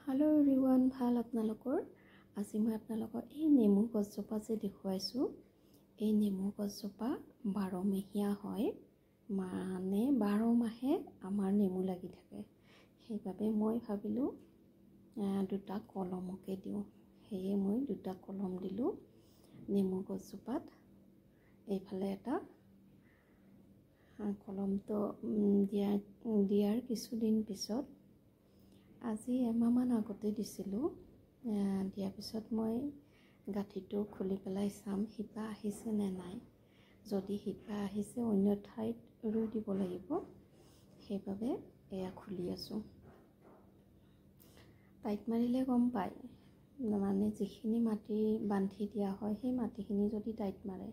Hello' everyone, ভাল আপোনালোকৰ? আজি মই আপোনালোকক এই নেমু গছজোপা যে দেখুৱাইছোঁ, এই নেমু গছজোপা 12মহীয়া হয়। মানে 12 মাহে আমাৰ নেমু লাগি থাকে। সেইবাবে মই ভাবিলোঁ দুটা কলমকে দিওঁ। সেয়ে মই দুটা কলম দিলোঁ নেমু গছজোপাত। এইফালে এটা কলমটো দিয়াৰ কিছুদিন পিছত, আজি এমাহমান আগতে দিছিলোঁ। দিয়াৰ পিছত মই গাঁঠিটো খুলি পেলাই চাম শিপা আহিছে নে নাই। যদি শিপা আহিছে অন্য ঠাইত ৰুই দিব লাগিব। সেইবাবে এয়া খুলি আছোঁ। টাইট মাৰিলে গম পায়, মানে যিখিনি মাটি বান্ধি দিয়া হয় সেই মাটিখিনি যদি টাইট মাৰে,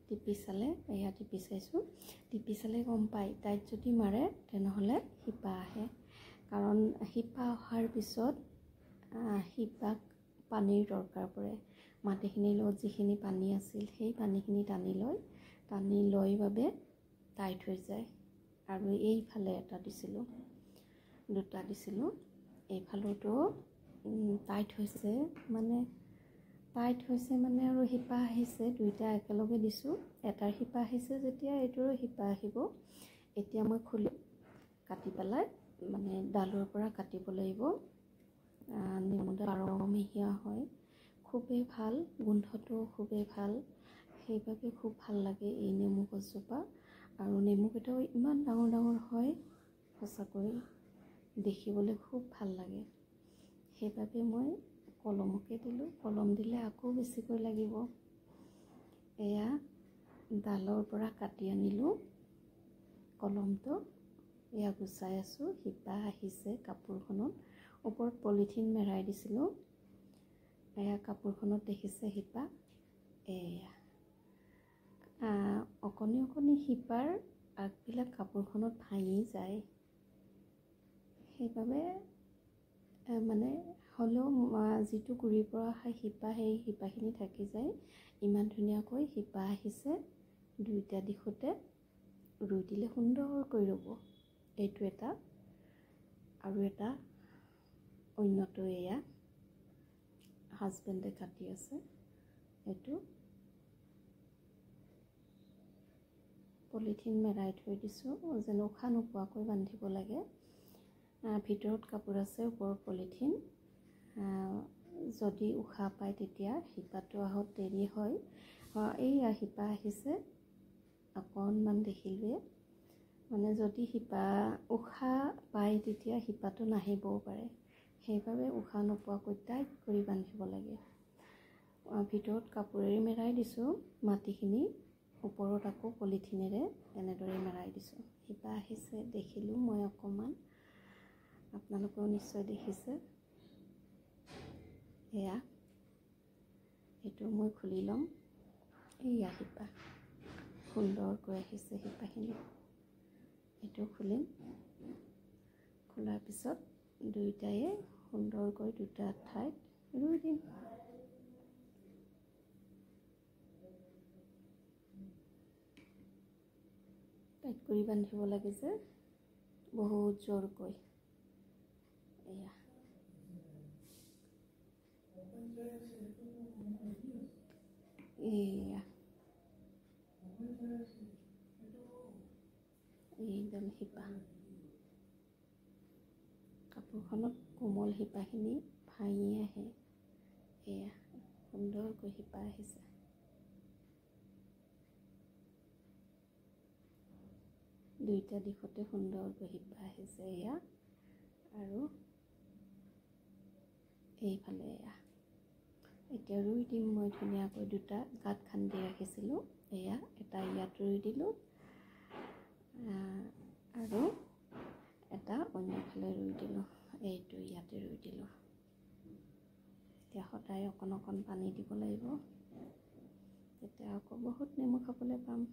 টিপি চালে, এয়া টিপি চাইছোঁ, টিপি চালে গম পায়। টাইট যদি মাৰে তেনেহ'লে শিপা আহে। কাৰণ শিপা অহাৰ পিছত শিপাক পানীৰ দৰকাৰ পৰে। মাটিখিনিৰ লগত যিখিনি পানী আছিল সেই পানীখিনি টানি লৈ বাবে টাইট হৈ যায়। আৰু এইফালে এটা দিছিলোঁ, দুটা দিছিলোঁ। এইফালতো টাইট হৈছে মানে আৰু শিপা আহিছে। দুইটা একেলগে দিছোঁ। এটাৰ শিপা আহিছে যেতিয়া এইটোৰো শিপা আহিব। এতিয়া মই খুলি কাটি পেলাই মানে ডালৰ পৰা কাটিব লাগিব। নেমু 12মহীয়া হয়, খুবেই ভাল, গোন্ধটো খুবেই ভাল। সেইবাবে খুব ভাল লাগে এই নেমু গছজোপা। আৰু নেমুকেইটাও ইমান ডাঙৰ ডাঙৰ হয়, সঁচাকৈ দেখিবলৈ খুব ভাল লাগে। সেইবাবে মই কলমকে দিলোঁ। কলম দিলে আকৌ বেছিকৈ লাগিব। এয়া ডালৰ পৰা কাটি আনিলোঁ কলমটো। এয়া গুচাই আছোঁ। শিপা আহিছে কাপোৰখনত। ওপৰত পলিথিন মেৰাই দিছিলোঁ। এয়া কাপোৰখনত দেখিছে শিপা। এয়া অকণি অকণি শিপাৰ আগবিলাক কাপোৰখনত ভাঙি যায়। সেইবাবে মানে হ'লেও যিটো গুৰিৰ পৰা অহা শিপা, সেই শিপাখিনি থাকি যায়। ইমান ধুনীয়াকৈ শিপা আহিছে। দুইটা দিশতে ৰুই দিলে সুন্দৰকৈ ৰুব। এইটো এটা, আৰু এটা অন্যটো এয়া হাজবেণ্ডে কাটি আছে। এইটো পলিথিন মেৰাই থৈ দিছোঁ, যেন উশাহ নোপোৱাকৈ বান্ধিব লাগে। ভিতৰত কাপোৰ আছে, ওপৰত পলিথিন। যদি উশাহ পায় তেতিয়া শিপাটো আহত দেৰি হয়। এইয়া শিপা আহিছে, অকণমান দেখিলোৱে। মানে যদি উশাহ পায় তেতিয়া শিপাটো নাহিবও পাৰে। সেইবাবে উশাহ নোপোৱাকৈ টাইট কৰি বান্ধিব লাগে। ভিতৰত কাপোৰেৰে মেৰাই দিছোঁ মাটিখিনি, ওপৰত আকৌ পলিথিনেৰে এনেদৰে মেৰাই দিছোঁ। শিপা আহিছে দেখিলোঁ মই অকণমান, আপোনালোকেও নিশ্চয় দেখিছে। এয়া এইটো মই খুলি ল'ম। এয়া শিপা সুন্দৰকৈ আহিছে শিপাখিনি। এইটো খুলিম। খোলাৰ পিছত দুয়োটায়ে সুন্দৰকৈ দুটা ঠাইত ৰুই দিম। টাইট কৰি বান্ধিব লাগে যে, বহুত জোৰকৈ। এয়া এইডাল শিপা কাপোৰখনত কোমল শিপাখিনি ভাঙি আহে। এয়া সুন্দৰকৈ শিপা আহিছে। দুইটা দিশতে সুন্দৰকৈ শিপা আহিছে। এয়া আৰু এইফালে এয়া। এতিয়া ৰুই দিম মই ধুনীয়াকৈ। দুটা গাঁত খান্দি ৰাখিছিলোঁ। এয়া এটা ইয়াত ৰুই দিলোঁ, আৰু এটা অন্যফালে ৰুই দিলোঁ। এইটো ইয়াতে ৰুই দিলোঁ। এতিয়া সদায় অকণ অকণ পানী দিব লাগিব, তেতিয়া আকৌ বহুত নেমু খাবলৈ পাম।